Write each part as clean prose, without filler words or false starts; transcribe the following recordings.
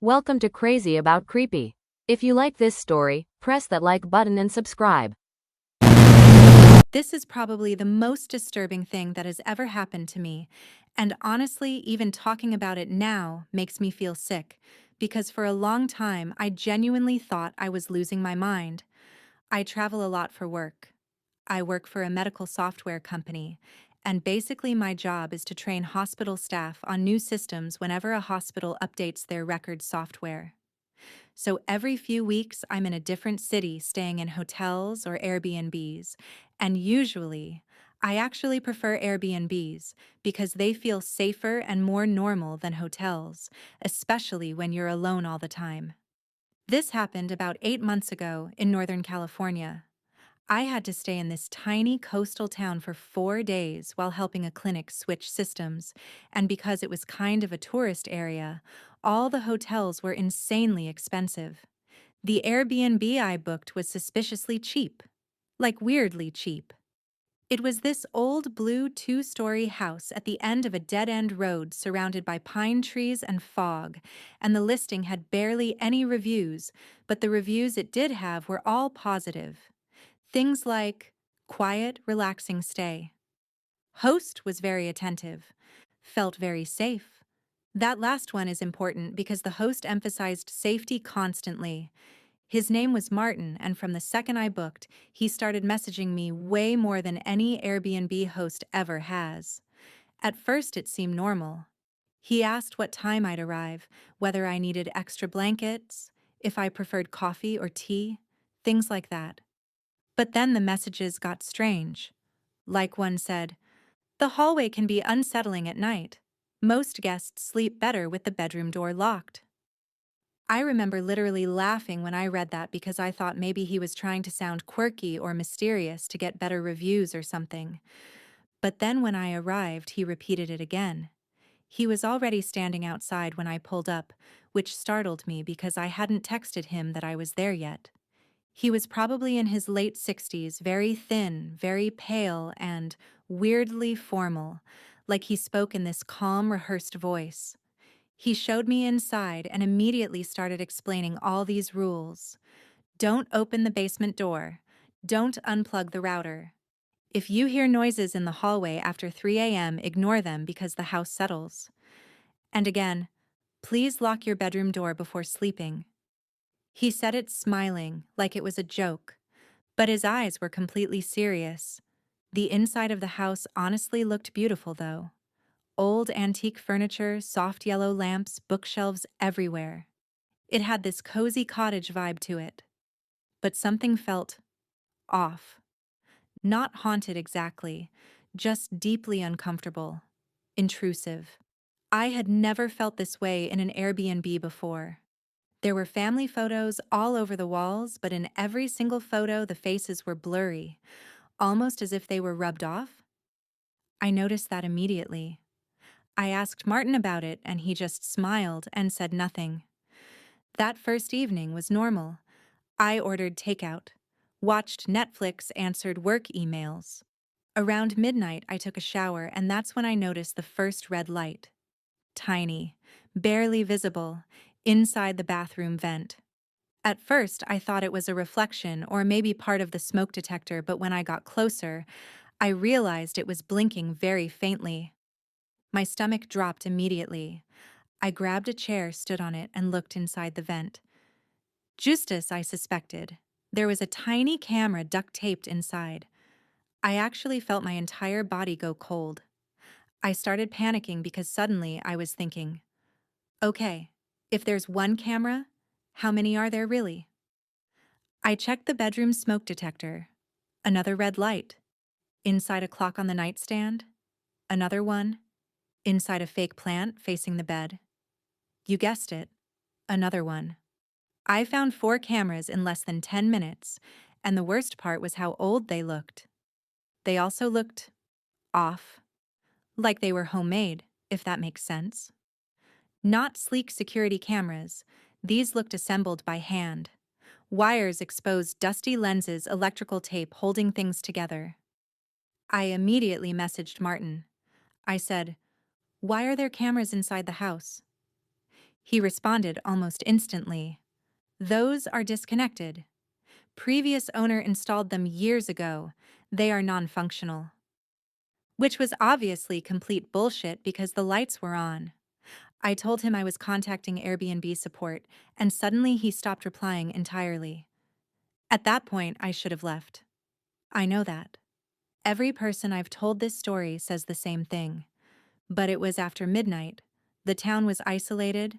Welcome to Crazy About Creepy. If you like this story, press that like button and subscribe. This is probably the most disturbing thing that has ever happened to me, and honestly, even talking about it now makes me feel sick, because for a long time I genuinely thought I was losing my mind. I travel a lot for work. I work for a medical software company, and basically my job is to train hospital staff on new systems whenever a hospital updates their record software. So every few weeks, I'm in a different city staying in hotels or Airbnbs. And usually, I actually prefer Airbnbs because they feel safer and more normal than hotels, especially when you're alone all the time. This happened about 8 months ago in Northern California. I had to stay in this tiny coastal town for 4 days while helping a clinic switch systems, and because it was kind of a tourist area, all the hotels were insanely expensive. The Airbnb I booked was suspiciously cheap, like weirdly cheap. It was this old blue two-story house at the end of a dead-end road surrounded by pine trees and fog, and the listing had barely any reviews, but the reviews it did have were all positive. Things like, quiet, relaxing stay. Host was very attentive. Felt very safe. That last one is important because the host emphasized safety constantly. His name was Martin, and from the second I booked, he started messaging me way more than any Airbnb host ever has. At first, it seemed normal. He asked what time I'd arrive, whether I needed extra blankets, if I preferred coffee or tea, things like that. But then the messages got strange. Like one said, "The hallway can be unsettling at night. Most guests sleep better with the bedroom door locked." I remember literally laughing when I read that because I thought maybe he was trying to sound quirky or mysterious to get better reviews or something. But then when I arrived, he repeated it again. He was already standing outside when I pulled up, which startled me because I hadn't texted him that I was there yet. He was probably in his late 60s, very thin, very pale, and weirdly formal, like he spoke in this calm, rehearsed voice. He showed me inside and immediately started explaining all these rules. Don't open the basement door. Don't unplug the router. If you hear noises in the hallway after 3 a.m., ignore them because the house settles. And again, please lock your bedroom door before sleeping. He said it smiling, like it was a joke, but his eyes were completely serious. The inside of the house honestly looked beautiful, though. Old antique furniture, soft yellow lamps, bookshelves everywhere. It had this cozy cottage vibe to it. But something felt off. Not haunted exactly, just deeply uncomfortable. Intrusive. I had never felt this way in an Airbnb before. There were family photos all over the walls, but in every single photo the faces were blurry, almost as if they were rubbed off. I noticed that immediately. I asked Martin about it, and he just smiled and said nothing. That first evening was normal. I ordered takeout, watched Netflix, answered work emails. Around midnight, I took a shower, and that's when I noticed the first red light. Tiny, barely visible, inside the bathroom vent. At first, I thought it was a reflection or maybe part of the smoke detector, but when I got closer, I realized it was blinking very faintly. My stomach dropped immediately. I grabbed a chair, stood on it, and looked inside the vent. Just as I suspected, there was a tiny camera duct-taped inside. I actually felt my entire body go cold. I started panicking because suddenly I was thinking, okay, if there's one camera, how many are there really? I checked the bedroom smoke detector. Another red light. Inside a clock on the nightstand. Another one. Inside a fake plant facing the bed. You guessed it, another one. I found 4 cameras in less than 10 minutes, and the worst part was how old they looked. They also looked off, like they were homemade, if that makes sense. Not sleek security cameras, these looked assembled by hand. Wires exposed dusty lenses, electrical tape holding things together. I immediately messaged Martin. I said, "Why are there cameras inside the house?" He responded almost instantly. Those are disconnected. Previous owner installed them years ago. They are non-functional. Which was obviously complete bullshit because the lights were on. I told him I was contacting Airbnb support, and suddenly he stopped replying entirely. At that point, I should have left. I know that. Every person I've told this story says the same thing. But it was after midnight. The town was isolated.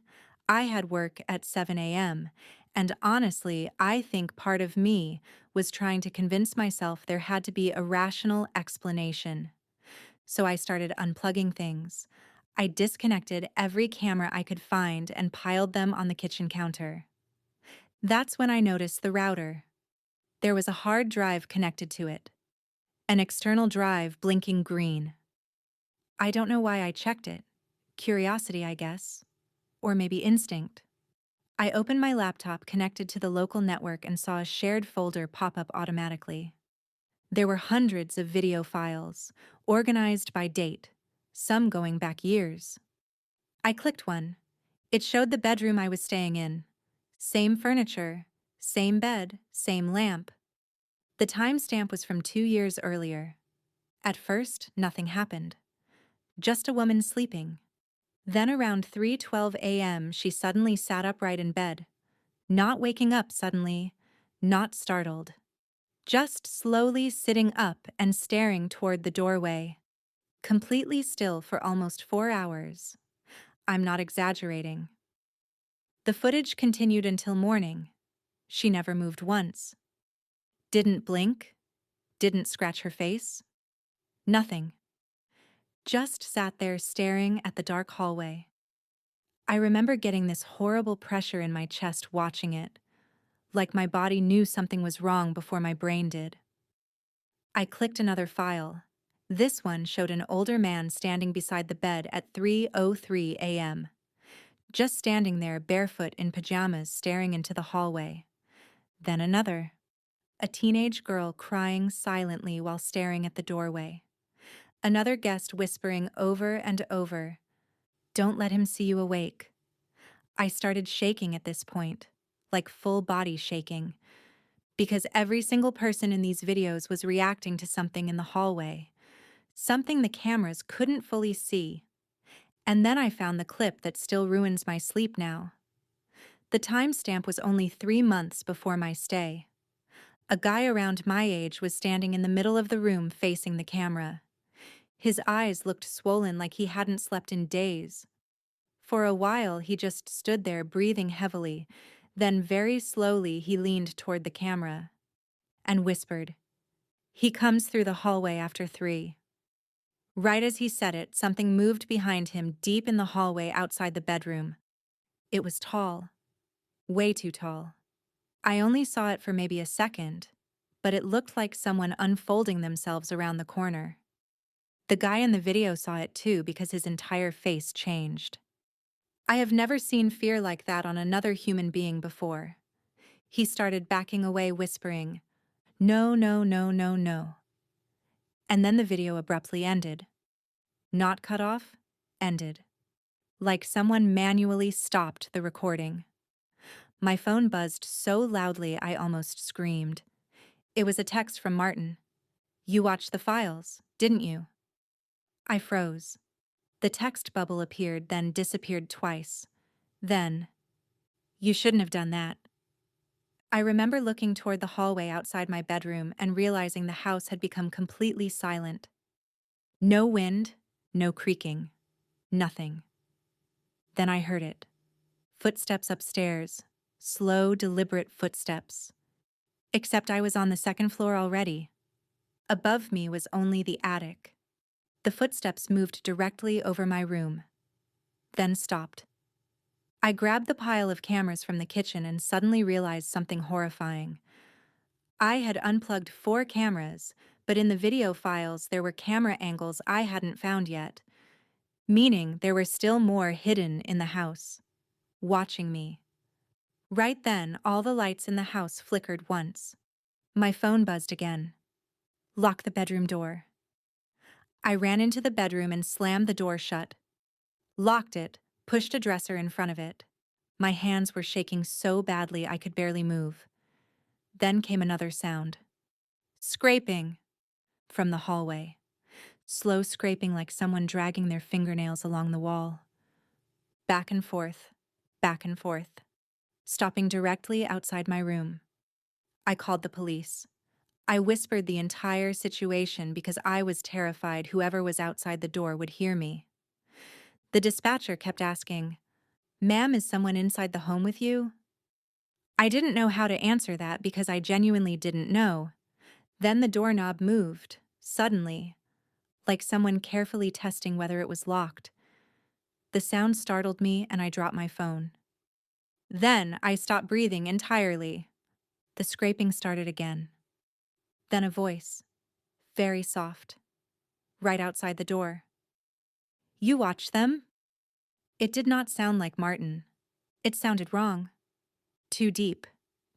I had work at 7 a.m. And honestly, I think part of me was trying to convince myself there had to be a rational explanation. So I started unplugging things. I disconnected every camera I could find and piled them on the kitchen counter. That's when I noticed the router. There was a hard drive connected to it. An external drive blinking green. I don't know why I checked it. Curiosity, I guess. Or maybe instinct. I opened my laptop connected to the local network and saw a shared folder pop up automatically. There were hundreds of video files, organized by date, some going back years. I clicked one. It showed the bedroom I was staying in. Same furniture, same bed, same lamp. The timestamp was from 2 years earlier. At first, nothing happened. Just a woman sleeping. Then around 3:12 a.m., she suddenly sat upright in bed. Not waking up suddenly, not startled. Just slowly sitting up and staring toward the doorway. Completely still for almost 4 hours. I'm not exaggerating. The footage continued until morning. She never moved once. Didn't blink. Didn't scratch her face. Nothing. Just sat there staring at the dark hallway. I remember getting this horrible pressure in my chest watching it, like my body knew something was wrong before my brain did. I clicked another file. This one showed an older man standing beside the bed at 3:03 a.m. Just standing there barefoot in pajamas staring into the hallway. Then another. A teenage girl crying silently while staring at the doorway. Another guest whispering over and over, "Don't let him see you awake." I started shaking at this point, like full body shaking, because every single person in these videos was reacting to something in the hallway, something the cameras couldn't fully see. And then I found the clip that still ruins my sleep now. The timestamp was only 3 months before my stay. A guy around my age was standing in the middle of the room facing the camera. His eyes looked swollen like he hadn't slept in days. For a while, he just stood there breathing heavily. Then very slowly, he leaned toward the camera and whispered, "He comes through the hallway after 3." Right as he said it, something moved behind him deep in the hallway outside the bedroom. It was tall. Way too tall. I only saw it for maybe a second, but it looked like someone unfolding themselves around the corner. The guy in the video saw it too because his entire face changed. I have never seen fear like that on another human being before. He started backing away, whispering, "No, no, no, no, no." And then the video abruptly ended. Not cut off, ended. Like someone manually stopped the recording. My phone buzzed so loudly I almost screamed. It was a text from Martin. "You watched the files, didn't you?" I froze. The text bubble appeared, then disappeared twice. Then, "You shouldn't have done that." I remember looking toward the hallway outside my bedroom and realizing the house had become completely silent. No wind, no creaking, nothing. Then I heard it. Footsteps upstairs. Slow, deliberate footsteps. Except I was on the second floor already. Above me was only the attic. The footsteps moved directly over my room, then stopped. I grabbed the pile of cameras from the kitchen and suddenly realized something horrifying. I had unplugged 4 cameras, but in the video files there were camera angles I hadn't found yet, meaning there were still more hidden in the house, watching me. Right then, all the lights in the house flickered once. My phone buzzed again. "Lock the bedroom door." I ran into the bedroom and slammed the door shut. Locked it, pushed a dresser in front of it. My hands were shaking so badly I could barely move. Then came another sound. Scraping from the hallway. Slow scraping like someone dragging their fingernails along the wall. Back and forth, stopping directly outside my room. I called the police. I whispered the entire situation because I was terrified whoever was outside the door would hear me. The dispatcher kept asking, "Ma'am, is someone inside the home with you?" I didn't know how to answer that because I genuinely didn't know. Then the doorknob moved, suddenly, like someone carefully testing whether it was locked. The sound startled me and I dropped my phone. Then I stopped breathing entirely. The scraping started again. Then a voice, very soft, right outside the door. "You watched them?" It did not sound like Martin. It sounded wrong. Too deep,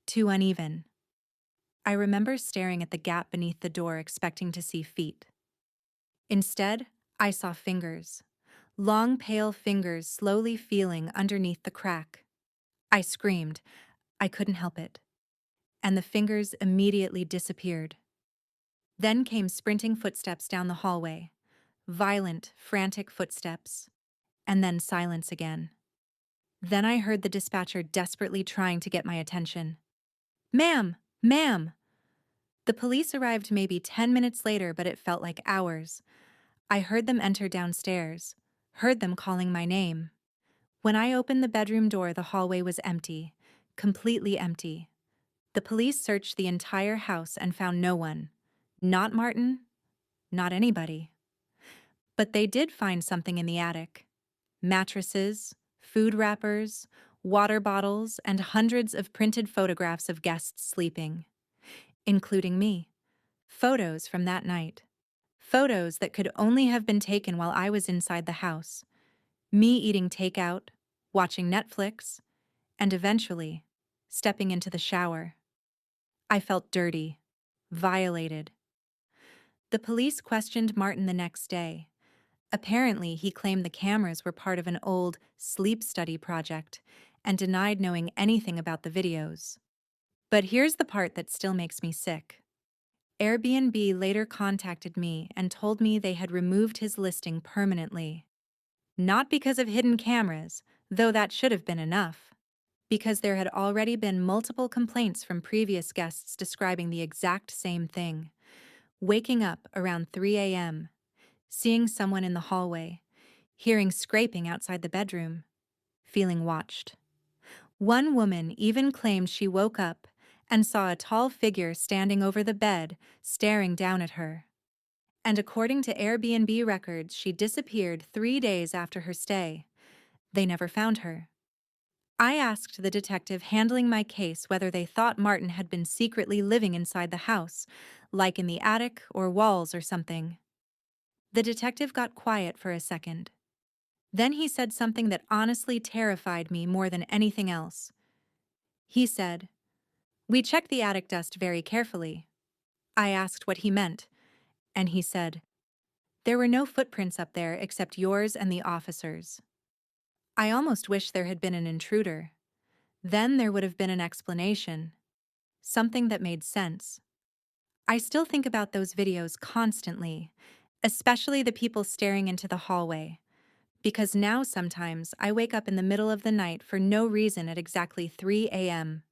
too uneven. I remember staring at the gap beneath the door expecting to see feet. Instead, I saw fingers. Long, pale fingers slowly feeling underneath the crack. I screamed. I couldn't help it. And the fingers immediately disappeared. Then came sprinting footsteps down the hallway. Violent, frantic footsteps. And then silence again. Then I heard the dispatcher desperately trying to get my attention. "Ma'am! Ma'am!" The police arrived maybe 10 minutes later, but it felt like hours. I heard them enter downstairs, heard them calling my name. When I opened the bedroom door, the hallway was empty, completely empty. The police searched the entire house and found no one. Not Martin, not anybody. But they did find something in the attic. Mattresses, food wrappers, water bottles, and hundreds of printed photographs of guests sleeping, including me. Photos from that night. Photos that could only have been taken while I was inside the house. Me eating takeout, watching Netflix, and eventually stepping into the shower. I felt dirty, violated. The police questioned Martin the next day. Apparently, he claimed the cameras were part of an old sleep study project and denied knowing anything about the videos. But here's the part that still makes me sick. Airbnb later contacted me and told me they had removed his listing permanently. Not because of hidden cameras, though that should have been enough. Because there had already been multiple complaints from previous guests describing the exact same thing. Waking up around 3 a.m., seeing someone in the hallway, hearing scraping outside the bedroom, feeling watched. One woman even claimed she woke up and saw a tall figure standing over the bed, staring down at her. And according to Airbnb records, she disappeared 3 days after her stay. They never found her. I asked the detective handling my case whether they thought Martin had been secretly living inside the house, like in the attic or walls or something. The detective got quiet for a second. Then he said something that honestly terrified me more than anything else. He said, "We checked the attic dust very carefully." I asked what he meant, and he said, "There were no footprints up there except yours and the officer's." I almost wish there had been an intruder. Then there would have been an explanation. Something that made sense. I still think about those videos constantly, especially the people staring into the hallway. Because now sometimes I wake up in the middle of the night for no reason at exactly 3 a.m.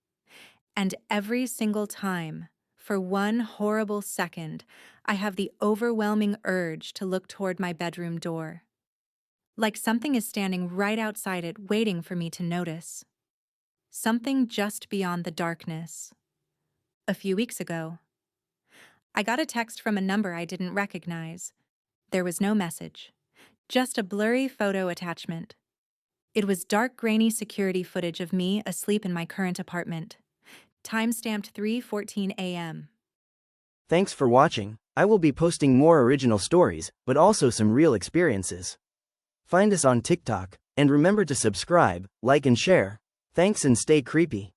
And every single time, for one horrible second, I have the overwhelming urge to look toward my bedroom door. Like something is standing right outside it waiting for me to notice. Something just beyond the darkness. A few weeks ago, I got a text from a number I didn't recognize. There was no message, just a blurry photo attachment. It was dark, grainy security footage of me asleep in my current apartment. Timestamped 3:14 a.m. Thanks for watching. I will be posting more original stories, but also some real experiences. Find us on TikTok, and remember to subscribe, like and share. Thanks and stay creepy.